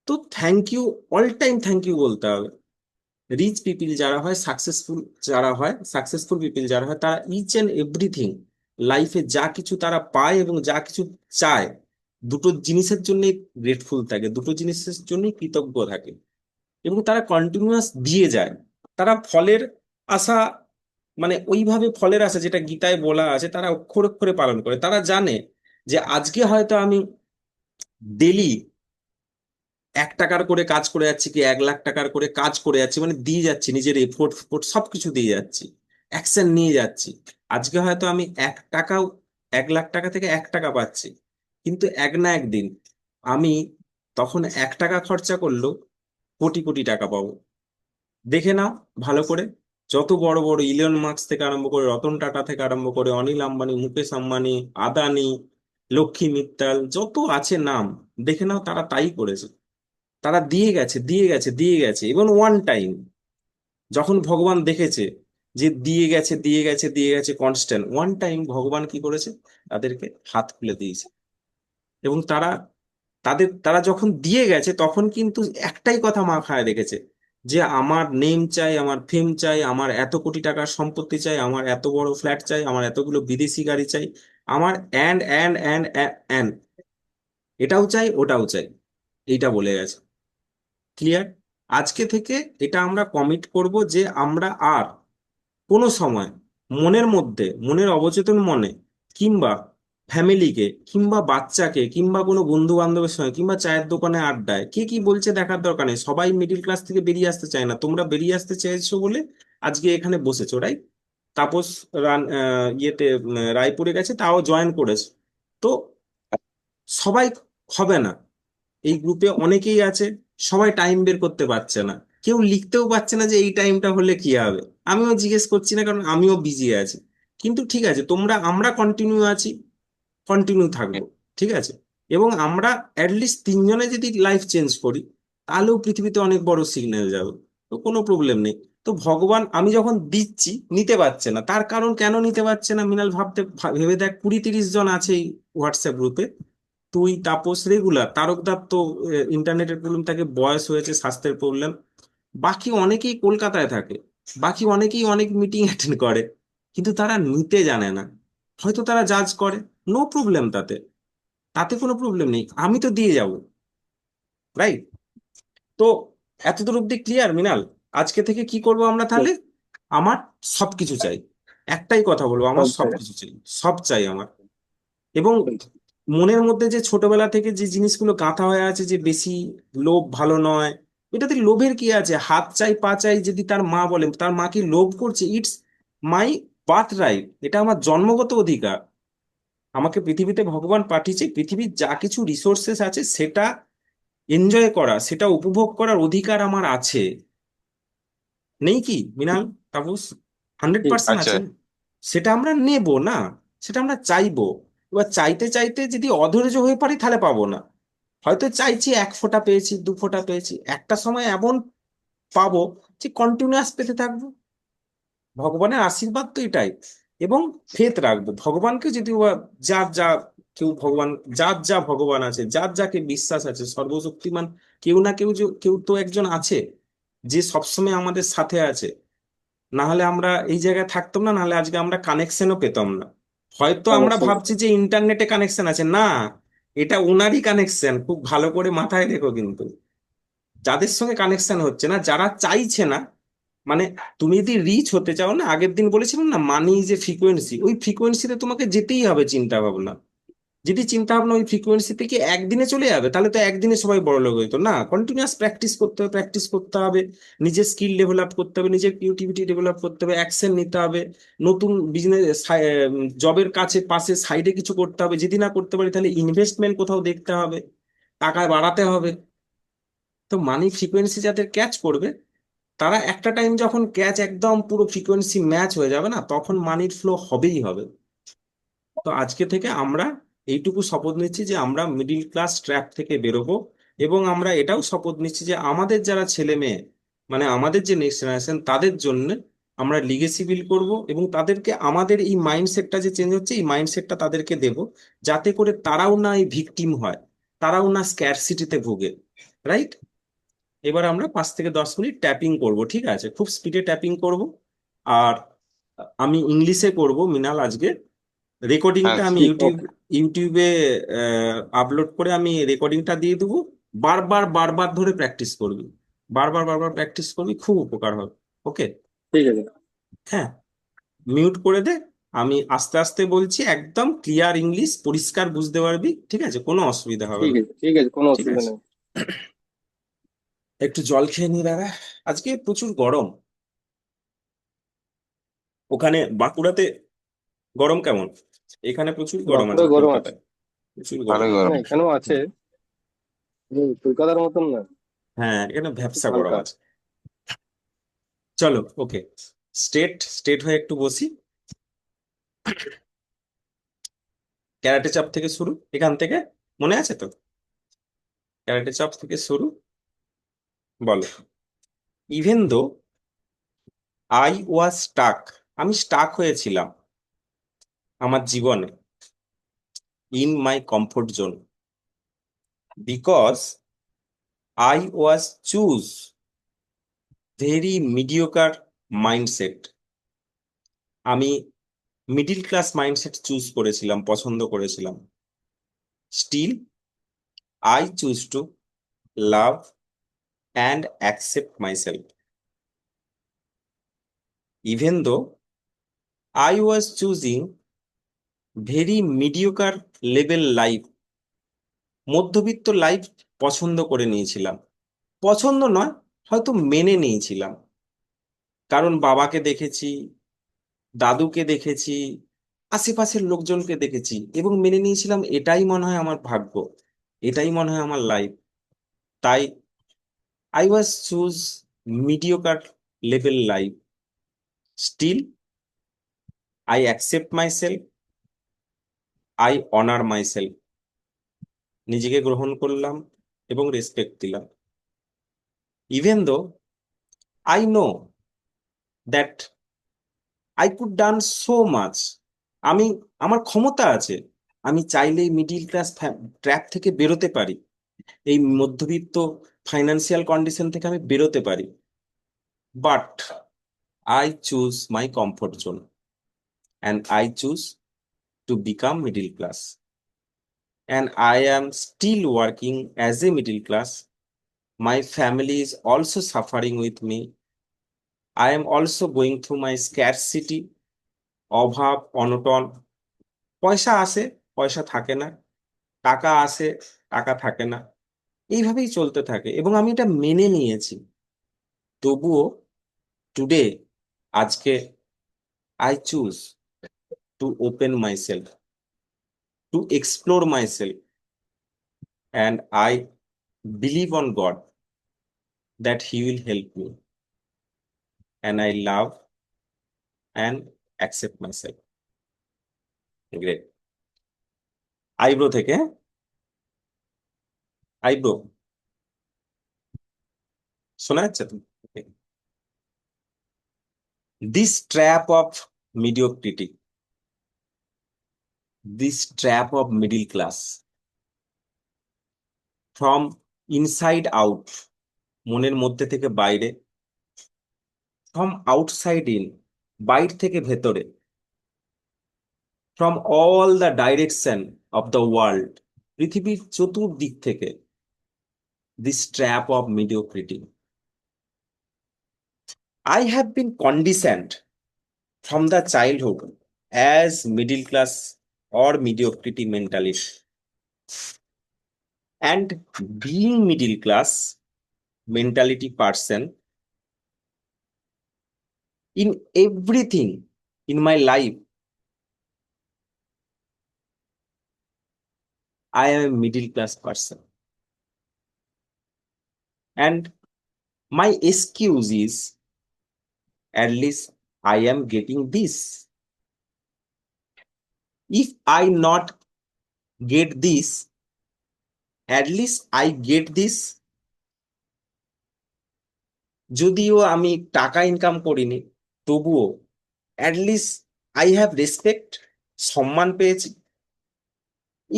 তো thank you, all time thank you বলতে হবে। রিচ পিপল যারা হয়, সাকসেসফুল যারা হয়, সাকসেসফুল পিপল যারা হয়, তারা ইচ অ্যান্ড এভরিথিং লাইফে যা কিছু তারা পায় এবং যা কিছু চায়, দুটো জিনিসের জন্যই গ্রেটফুল থাকে, দুটো জিনিসের জন্যই কৃতজ্ঞ থাকে, এবং তারা কন্টিনিউয়াস দিয়ে যায়। তারা ফলের আশা, মানে ওইভাবে ফলের আশা যেটা গীতায় বলা আছে, তারা অক্ষরে অক্ষরে পালন করে। তারা জানে যে আজকে হয়তো আমি ডেলি 1 টাকার করে কাজ করে যাচ্ছি, কি 1 লাখ টাকার করে কাজ করে যাচ্ছি, মানে দিয়ে যাচ্ছি নিজের এফোর্ট ফোর্ট সবকিছু দিয়ে যাচ্ছি, অ্যাকশন নিয়ে যাচ্ছি। আজকে হয়তো আমি 1 টাকাও, 1 লাখ টাকা থেকে 1 টাকা পাচ্ছি, কিন্তু এক না একদিন আমি তখন 1 টাকা খরচা করলেও কোটি কোটি টাকা পাবো। দেখে নাও ভালো করে, যত বড় বড় ইলন মাস্ক থেকে আরম্ভ করে, রতন টাটা থেকে আরম্ভ করে, অনিল আম্বানি, মুকেশ আম্বানি, আদানি, লক্ষ্মী মিত্তাল, যত আছে নাম, দেখে নাও তারা তাই করেছে। তারা দিয়ে গেছে, দিয়ে গেছে, দিয়ে গেছে, এবং ওয়ান টাইম যখন ভগবান দেখেছে যে দিয়ে গেছে, দিয়ে গেছে, দিয়ে গেছে কনস্ট্যান্ট, ওয়ান টাইম ভগবান কি করেছে, তাদেরকে হাত খুলে দিয়েছে। এবং তারা যখন দিয়ে গেছে তখন কিন্তু একটাই কথা মাথায় রেখেছে, যে আমার নেম চাই, আমার ফেম চাই, আমার এত কোটি টাকার সম্পত্তি চাই, আমার এত বড় ফ্ল্যাট চাই, আমার এতগুলো বিদেশি গাড়ি চাই, আমার অ্যান্ড এটাও চাই, ওটাও চাই, এইটা বলে গেছে। ক্লিয়ার? আজকে থেকে এটা আমরা কমিট করব যে আমরা আর কোনো সময় মনের মধ্যে, মনের অবচেতন মনে, কিংবা ফ্যামিলিকে, কিংবা বাচ্চাকে, কিংবা কোনো বন্ধু বান্ধবের সঙ্গে, কিংবা চায়ের দোকানে আড্ডায় কে কি বলছে দেখার দরকার নেই। সবাই মিডিল ক্লাস থেকে বেরিয়ে আসতে চায় না, তোমরা বেরিয়ে আসতে চাইছো বলে আজকে এখানে বসেছো, রাইট? তাপস রায়পুরে গেছে, তাও জয়েন করেছে। তো সবাই হবে না, এই গ্রুপে অনেকেই আছে, সবাই টাইম বের করতে পারছে না, কেউ লিখতেও পারছে না যে এই টাইমটা হলে কি হবে। আমিও জিজ্ঞেস করছি না, কারণ আমিও বিজি আছি। কিন্তু ঠিক আছে, আমরা কন্টিনিউ আছি, কন্টিনিউ থাকবো, ঠিক আছে। এবং আমরা অ্যাটলিস্ট তিনজনে যদি লাইফ চেঞ্জ করি, তাহলেও পৃথিবীতে অনেক বড় সিগন্যাল যাবে। তো কোনো প্রবলেম নেই। তো ভগবান, আমি যখন দিচ্ছি নিতে পারছে না, তার কারণ কেন নিতে পারছে না মৃণাল, ভেবে দেখ, 20-30 জন আছে এই হোয়াটসঅ্যাপ গ্রুপে। তুই, তাপস রেগুলার, তারকদার তো ইন্টারনেটের প্রবলেম থাকে, বয়স হয়েছে, স্বাস্থ্যের প্রবলেম, বাকি অনেকেই কলকাতায় থাকে, বাকি অনেকেই অনেক মিটিং অ্যাটেন্ড করে, কিন্তু তারা নিতে জানে না। হয়তো তারা জাজ করে, নো প্রবলেম তাতে, তাতে কোনো প্রবলেম নেই, আমি তো দিয়ে যাব, রাইট? তো এতদূর অব্দি ক্লিয়ার মৃণাল? আজকে থেকে কি করব আমরা তাহলে? আমার সবকিছু চাই, একটাই কথা বলবো, আমার সব জায়গায়। সবকিছু চাই, সব চাই আমার। এবং মনের মধ্যে যে ছোটবেলা থেকে যে জিনিসগুলো গাঁথা হয়ে আছে, যে বেশি লোভ ভালো নয়, এটাতে লোভের কি আছে? হাত চাই, পা চাই, যদি তার মা বলে, তার মা কি লোভ করছে? ইটস মাই বার্থ রাইট, এটা আমার জন্মগত অধিকার। আমাকে পৃথিবীতে ভগবান পাঠিয়েছে, পৃথিবীর যা কিছু রিসোর্সেস আছে সেটা এনজয় করা, সেটা উপভোগ করার অধিকার আমার আছে, নেই কি মৃণাল, তাপস? হান্ড্রেড ঠিক পার্সেন্ট আছে। আছে না? সেটা আমরা নেব না, সেটা আমরা চাইবো। এবার চাইতে চাইতে যদি অধৈর্য হয়ে পারি তাহলে পাবো না। হয়তো চাইছি 1 ফোঁটা পেয়েছি, 2 ফোঁটা পেয়েছি, একটা সময় এমন পাবো যে কন্টিনিউয়াস পেতে থাকবো। ভগবানের আশীর্বাদ তো এটাই। এবং ফেথ রাখবো ভগবানকে, যদি যার যা, কেউ ভগবান, যার যা ভগবান আছে, যার যাকে বিশ্বাস আছে, সর্বশক্তিমান কেউ না কেউ, যে কেউ তো একজন আছে যে সবসময় আমাদের সাথে আছে। না হলে আমরা এই জায়গায় থাকতাম না, নাহলে আজকে আমরা কানেকশনও পেতাম না। হয়তো আমরা কানেকশন। ভাবছি যে ইন্টারনেটে কানেকশন আছে, না, এটা ওনারই কানেকশন, খুব ভালো করে মাথায় রেখো কিন্তু। যাদের সঙ্গে কানেকশন হচ্ছে না, যারা চাইছে না, মানে তুমি যদি রিচ হতে চাও না, আগের দিন বলেছিলাম না মানি যে ফ্রিকোয়েন্সি, ওই ফ্রিকোয়েন্সিতে তোমাকে যেতেই হবে। চিন্তা ভাবনা, যদি চিন্তা ভাবনা ওই ফ্রিকোয়েন্সিতে কি একদিনে চলে যাবে, তাহলে তো একদিনে সবাই বড় লোক হইতো না। কন্টিনিউয়াস প্র্যাকটিস করতে হবে, প্র্যাকটিস করতে হবে, নিজের স্কিল ডেভেলপ করতে হবে, নিজের ক্রিয়েটিভিটি ডেভেলপ করতে হবে, অ্যাকশন নিতে হবে, নতুন বিজনেস জবের কাছে পাশে সাইডে কিছু করতে হবে। যদি না করতে পারি তাহলে ইনভেস্টমেন্ট কোথাও দেখতে হবে, টাকা বাড়াতে হবে। তো মানি ফ্রিকোয়েন্সি যাদের ক্যাচ করবে, তারা একটা টাইম যখন ক্যাচ একদম পুরো ফ্রিকোয়েন্সি ম্যাচ হয়ে যাবে না, তখন মানির ফ্লো হবেই হবে। তো আজকে থেকে আমরা এইটুকু শপথ নিচ্ছি যে আমরা মিডিল ক্লাস ট্র্যাপ থেকে বেরোবো। এবং আমরা এটাও শপথ নিচ্ছি যে আমাদের যারা ছেলে মেয়ে, মানে আমাদের যে নেক্সট জেনারেশন, তাদের জন্য আমরা লিগেসি বিল্ড করব, এবং তাদেরকে আমাদের এই মাইন্ডসেটটা যে চেঞ্জ হচ্ছে, এই মাইন্ডসেটটা তাদেরকে দেব, যাতে করে তারাও না এই ভিকটিম হয়, তারাও না স্ক্যারসিটিতে ভোগে। রাইট? এবার আমরা 5 থেকে 10 মিনিট ট্যাপিং করব, ঠিক আছে? খুব স্পিডে ট্যাপিং করব। আর আমি ইংলিশে করব মৃণাল আজকে। রেকর্ডিংটা আমি আচ্ছা। ওকে। ইউটিউবে আপলোড করে আমি রেকর্ডিংটা দিয়ে দেবো। বারবার বারবার ধরে প্র্যাকটিস করবি, বারবার বারবার প্র্যাকটিস করবি, খুব উপকার হবে। ওকে? ঠিক আছে। হ্যাঁ, মিউট করে দে। আমি আস্তে আস্তে বলছি, একদম ক্লিয়ার ইংলিশ, পরিষ্কার বুঝতে পারবি, ঠিক আছে? কোনো অসুবিধা হবে ঠিক না। আছে, ঠিক আছে, কোনো ঠিক অসুবিধা আছে, নেই। একটু জল খেয়ে নি দাদা। আজকে প্রচুর গরম। ওখানে বাঁকুড়াতে গরম কেমন? এখানে প্রচুর গরম আছে, বাঁকুড়া গরম আছে। কলকাতায় প্রচুর ভালো গরম। গরম। হ্যাঁ, এখানেও আছে। কলকাতার মতন না, হ্যাঁ, এখানে খুব ভ্যাপসা গরম হালকা। আছে। চলো, ওকে, স্টেট স্টেট হয়ে একটু বসি। ক্যারাটে চপ থেকে শুরু, এখান থেকে মনে আছে তো? ক্যারাটে চপ থেকে শুরু। বলো, even though I was stuck, আমি স্টাক হয়েছিলাম আমার জীবনে, in my comfort zone, because I was choose very mediocre mindset. আমি মিডিল ক্লাস মাইন্ডসেট চুজ করেছিলাম, পছন্দ করেছিলাম। Still I choose to love and accept myself, even though I was choosing very mediocre level life. মধ্যবিত্ত life পছন্দ করে নিয়েছিলাম, পছন্দ নয়, হয়তো মেনে নিয়েছিলাম। কারণ বাবাকে দেখেছি, দাদুকে দেখেছি, আশেপাশের লোকজনকে দেখেছি, এবং মেনে নিয়েছিলাম এটাই মনে হয় আমার ভাগ্য, এটাই মনে হয় আমার লাইফ। তাই I was choose mediocre level life. Still I accept myself, I honour myself. নিজেকে গ্রহণ করলাম এবং রেসপেক্ট দিলাম। Even though I know that I could done so much. আমি, আমার ক্ষমতা আছে, আমি চাইলেই মিডিল ক্লাস ট্র্যাপ থেকে বেরোতে পারি, এই মধ্যবিত্ত ফাইন্যান্সিয়াল কন্ডিশন থেকে আমি বেরোতে পারি। But I choose my comfort zone, and I choose to become middle class, and I am still working as a middle class. My family is also suffering with me. I am also going through my scarcity, অভাব অনটন। পয়সা আসে, পয়সা থাকে না, টাকা আসে, টাকা থাকে না, এইভাবেই চলতে থাকে, এবং আমি এটা মেনে নিয়েছি। তবুও টুডে, আজকে, I choose to open myself, to explore myself, and I believe on god that he will help me, and I love and accept myself. Great. Eyebrow থেকে, আইব্রো শোনা যাচ্ছে তো? This trap of mediocrity, this trap of middle class, from inside out, মনের মধ্যে থেকে বাইরে, from outside in, বাইরে থেকে ভেতরে, from all the direction of the world, পৃথিবীর চতুর্দিক থেকে, this trap of mediocrity, I have been conditioned from the childhood as middle class or mediocrity mentality. And being middle class mentality person, in everything in my life, I am a middle class person. And my excuse is, at least I am getting this. If I not get this, at least I get this. যদিও আমি টাকা income করিনি, তবুও at least I have respect, সম্মান পেয়েছি.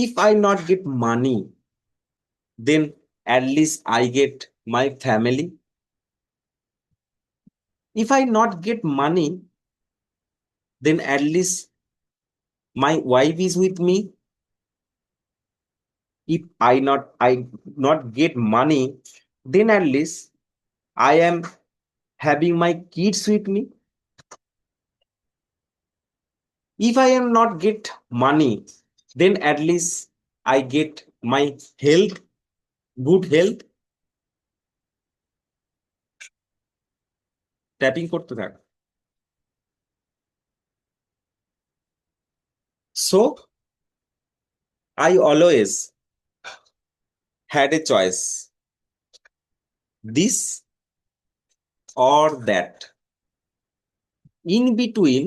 If I not get money, then at least I get my family. If I not get money, then at least my wife is with me. If I not get money, then at least I am having my kids with me. If I am not get money, then at least I get my health, good health. Tapping করতে থাক. So I always had a choice, this or that. In between,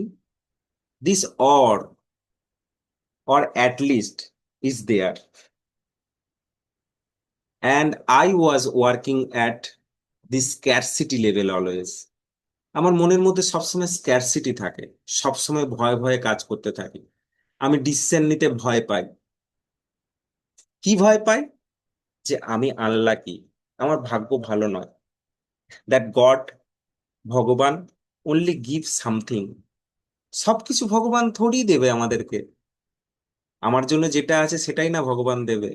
this or at least is there. And I was working at this scarcity level always. আমার মনের মধ্যে সবসময় scarcity থাকে, সবসময় ভয়ে ভয়ে কাজ করতে থাকি. আমি ডিসিশন নিতে ভয় পাই. কি ভয় পাই? যে আমি আনলাকি, আমার ভাগ্য ভালো নয়. দ্যাট গড, ভগবান অনলি গিভ সামথিং. সবকিছু ভগবান থোড়ই দেবে আমাদেরকে. আমার জন্য যেটা আছে সেটাই না ভগবান দেবে.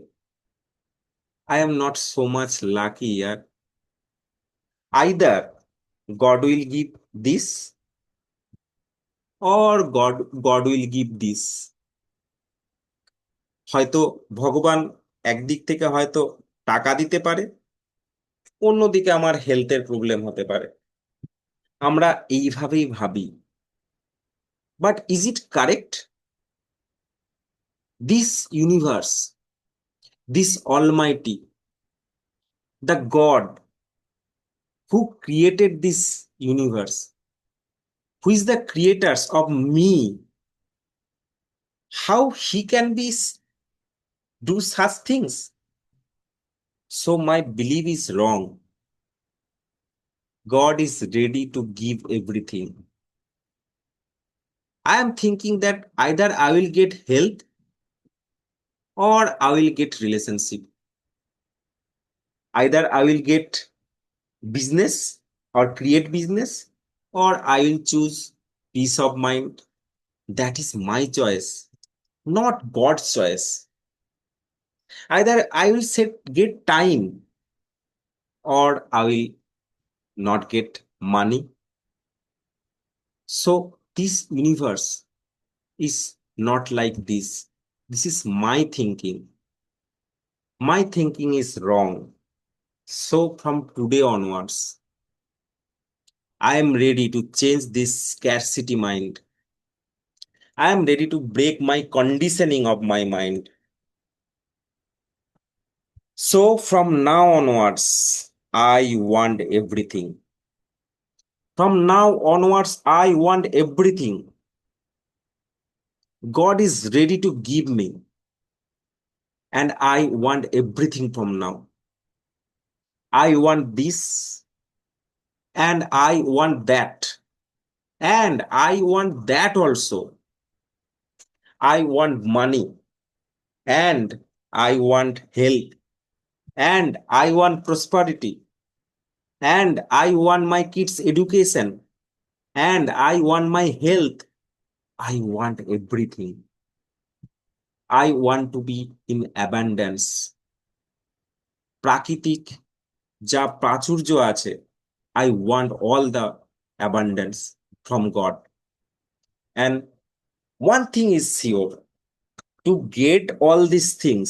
I am not so much lucky year. Either god will give this or god will give this. হয়তো ভগবান একদিক থেকে হয়তো টাকা দিতে পারে, অন্যদিকে আমার হেলথের প্রবলেম হতে পারে. আমরা এইভাবেই ভাবি. But is it correct? This universe, this Almighty, the god who created this universe, who is the creators of me, how he can be do such things? So my belief is wrong. God is ready to give everything. I am thinking that either I will get health or I will get relationship. Either I will get business or create business, or I will choose peace of mind. That is my choice, not God's choice. Either I will get time or I will not get money. So this universe is not like this. This is my thinking. My thinking is wrong. So from today onwards, I am ready to change this scarcity mind. I am ready to break my conditioning of my mind. So from now onwards, I want everything. From now onwards, I want everything. God is ready to give me, and I want everything from now. I want this, and I want that, and I want that also. I want money, and I want health, and I want prosperity, and I want my kids' education, and I want my health. I want everything. I want to be in abundance. প্রাকৃতিক যা প্রাচুর্য আছে, I want all the abundance from God. And one thing is sure, to get all these things,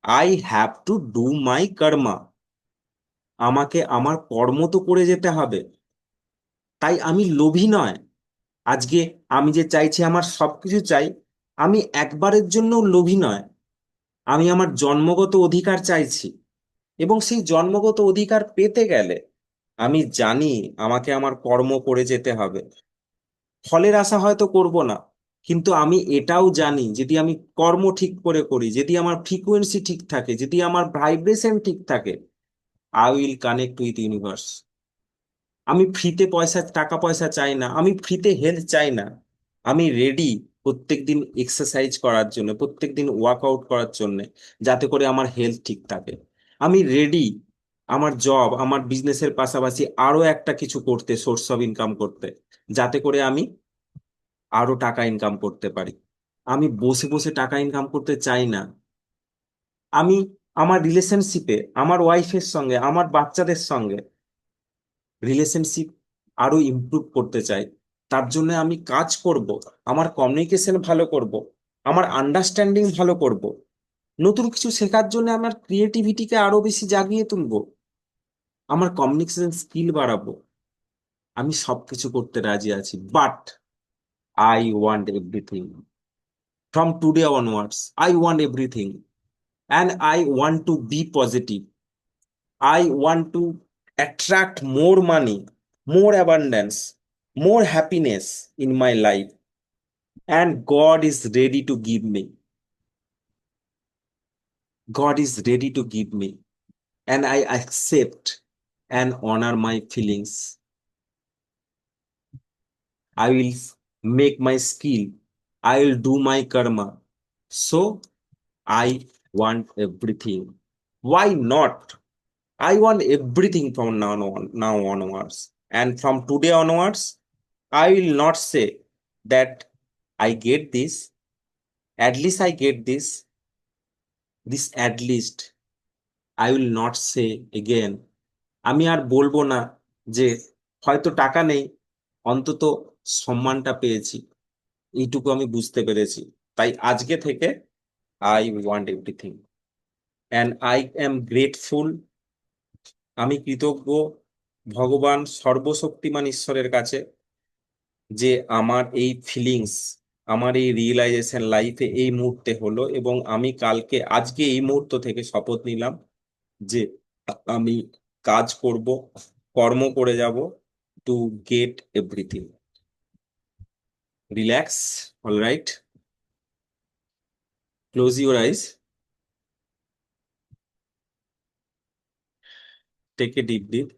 I have to do my karma. আমাকে আমার কর্ম তো করে যেতে হবে। তাই আমি লোভী নয়। আজকে আমি যে চাইছি আমার সবকিছু চাই, আমি একবারের জন্য লোভী নয়। আমি আমার জন্মগত অধিকার চাইছি, এবং সেই জন্মগত অধিকার পেতে গেলে আমি জানি আমাকে আমার কর্ম করে যেতে হবে। ফলের আশা হয়তো করব না, কিন্তু আমি এটাও জানি যদি আমি কর্ম ঠিক করে করি, যদি আমার ফ্রিকোয়েন্সি ঠিক থাকে, যদি আমার ভাইব্রেশন ঠিক থাকে, I will connect with universe. আমি ফ্রিতে পয়সা টাকা পয়সা চাই না, আমি ফ্রিতে হেলথ চাই না। আমি রেডি প্রত্যেকদিন এক্সারসাইজ করার জন্য, প্রত্যেকদিন ওয়ার্কআউট করার জন্য, যাতে করে আমার হেলথ ঠিক থাকে। আমি রেডি আমার জব, আমার বিজনেসের পাশাপাশি আরো একটা কিছু করতে, সোর্স অফ ইনকাম করতে, যাতে করে আমি আরো টাকা ইনকাম করতে পারি। আমি বসে বসে টাকা ইনকাম করতে চাই না। আমি আমার রিলেশনশিপে, আমার ওয়াইফের সঙ্গে, আমার বাচ্চাদের সঙ্গে রিলেশনশিপ আরো ইমপ্রুভ করতে চাই। তার জন্য আমি কাজ করব, আমার কমিউনিকেশন ভালো করব, আমার আন্ডারস্ট্যান্ডিং ভালো করব, নতুন কিছু শেখার জন্য আমার ক্রিয়েটিভিটিকে আরো বেশি জাগিয়ে তুলবো, আমার কমিউনিকেশন স্কিল বাড়াবো। আমি সবকিছু করতে রাজি আছি, but I want everything from today onwards. I want everything, and I want to be positive. I want to attract more money, more abundance, more happiness in my life. And God is ready to give me. God is ready to give me. And I accept and honor my feelings. I will make my skill. I will do my karma. So I want everything. Why not? I want everything from now onwards. And from today onwards, I will not say that I get this, at least I get this at least. I will not say again. আমি আর বলবো না যে হয়তো টাকা নেই, অন্তত সম্মানটা পেয়েছি, এইটুকু আমি বুঝতে পেরেছি। তাই আজকে থেকে I want everything, and I am grateful. আমি কৃতজ্ঞ ভগবান সর্বশক্তিমান ঈশ্বরের কাছে যে আমার এই ফিলিংস, আমার এই রিয়েলাইজেশন লাইফে এই মুহূর্তে হলো, এবং আমি কালকে আজকে এই মুহূর্ত থেকে শপথ নিলাম যে আমি কাজ করব, কর্ম করে যাব, to get everything. Relax, all right, close your eyes, take a deep breath,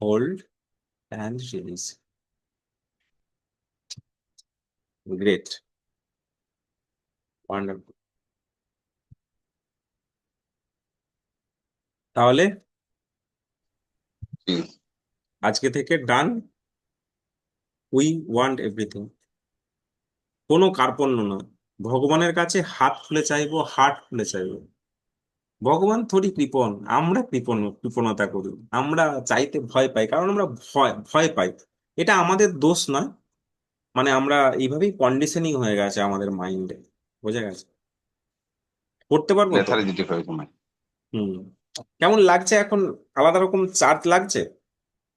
hold and release. Great, wonderful. তাহলে জি। আজকে থেকে ডান, উই ওয়ান্ট এভরিথিং। কোনো কার্পণ্য নয়, ভগবানের কাছে হাত খুলে চাইবো, হার্ট খুলে চাইবো। ভগবান থোড়ি কৃপণ, আমরা কৃপণতা করি। আমরা চাইতে ভয় পাই, কারণ আমরা ভয় ভয় পাই। এটা আমাদের দোষ নয়, মানে আমরা এইভাবেই কন্ডিশনিং হয়ে গেছে আমাদের মাইন্ডে। বোঝা গেছে? করতে পারবো তো? লেথারিজিটি হয়েছে মানে। হুম। কেমন লাগছে এখন? আলাদা রকম চার্জ লাগছে,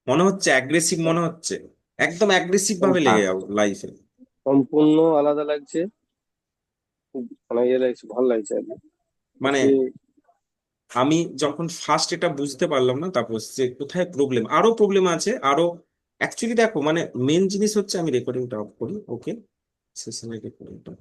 মনে হচ্ছে অ্যাগ্রেসিভ, মনে হচ্ছে একদম অ্যাগ্রেসিভ ভাবে হ্যাঁ, লেগে যাবো লাইফে। সম্পূর্ণ আলাদা লাগছে, খুব মানে ইয়ে লাগছে, ভালো লাগছে আর কি। মানে আজকে আমি যখন ফার্স্ট এটা বুঝতে পারলাম না, তারপর যে কোথায় প্রবলেম, আরো প্রবলেম আছে আরো। অ্যাকচুয়ালি দেখো, মানে মেন জিনিস হচ্ছে, আমি রেকর্ডিংটা অফ করি, ওকে, সেশনের রেকর্ডিংটা